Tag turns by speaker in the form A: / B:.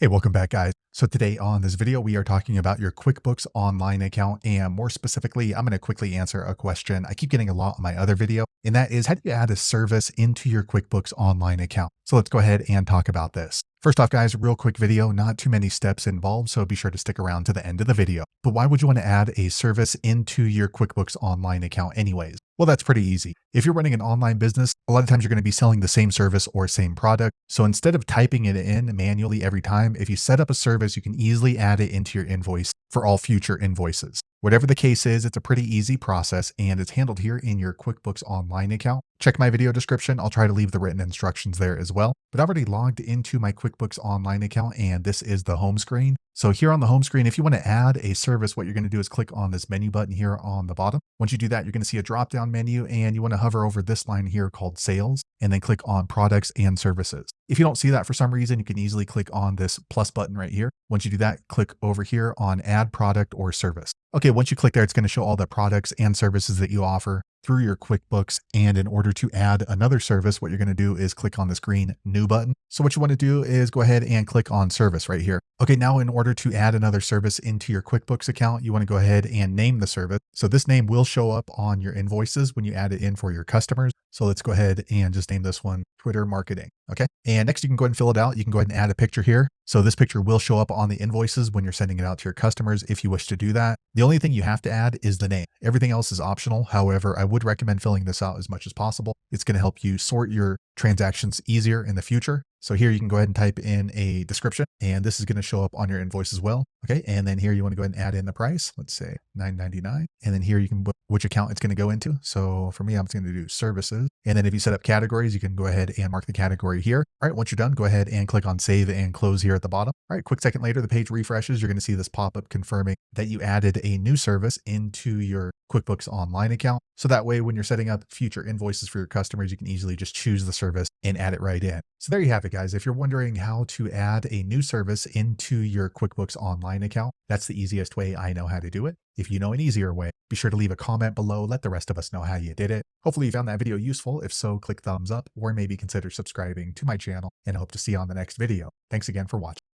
A: Hey, welcome back, guys. So today on this video, we are talking about your QuickBooks Online account. And more specifically, I'm going to quickly answer a question I keep getting a lot on my other video. And that is, how do you add a service into your QuickBooks Online account? So let's go ahead and talk about this. First off, guys, real quick video, not too many steps involved, so be sure to stick around to the end of the video. But why would you want to add a service into your QuickBooks Online account anyways? Well, that's pretty easy. If you're running an online business, a lot of times you're going to be selling the same service or same product. So instead of typing it in manually every time, if you set up a service, you can easily add it into your invoice for all future invoices. Whatever the case is, it's a pretty easy process and it's handled here in your QuickBooks Online account. Check my video description. I'll try to leave the written instructions there as well. But I've already logged into my QuickBooks Online account and this is the home screen. So here on the home screen, if you want to add a service, what you're going to do is click on this menu button here on the bottom. Once you do that, you're going to see a drop-down menu and you want to hover over this line here called Sales and then click on Products and Services. If you don't see that for some reason, you can easily click on this plus button right here. Once you do that, click over here on Add Product or Service. Okay, once you click there, it's going to show all the products and services that you offer through your QuickBooks. And in order to add another service, what you're going to do is click on this green New button. So what you want to do is go ahead and click on Service right here. Okay, now in order to add another service into your QuickBooks account, you want to go ahead and name the service. So this name will show up on your invoices when you add it in for your customers. So let's go ahead and just name this one Twitter Marketing. Okay. And next you can go ahead and fill it out. You can go ahead and add a picture here. So this picture will show up on the invoices when you're sending it out to your customers if you wish to do that. The only thing you have to add is the name. Everything else is optional. However, I would recommend filling this out as much as possible. It's going to help you sort your transactions easier in the future. So here you can go ahead and type in a description and this is going to show up on your invoice as well. Okay. And then here you want to go ahead and add in the price. Let's say $9.99. And then here you can put which account it's going to go into. So for me, I'm just going to do services. And then if you set up categories, you can go ahead and mark the category here. All right. Once you're done, go ahead and click on save and close here at the bottom. All right. Quick second later, the page refreshes. You're going to see this pop-up confirming that you added a new service into your QuickBooks Online account. So that way, when you're setting up future invoices for your customers, you can easily just choose the service and add it right in. So there you have it, guys. If you're wondering how to add a new service into your QuickBooks Online account, that's the easiest way I know how to do it. If you know an easier way, be sure to leave a comment below. Let the rest of us know how you did it. Hopefully you found that video useful. If so, click thumbs up or maybe consider subscribing to my channel and I hope to see you on the next video. Thanks again for watching.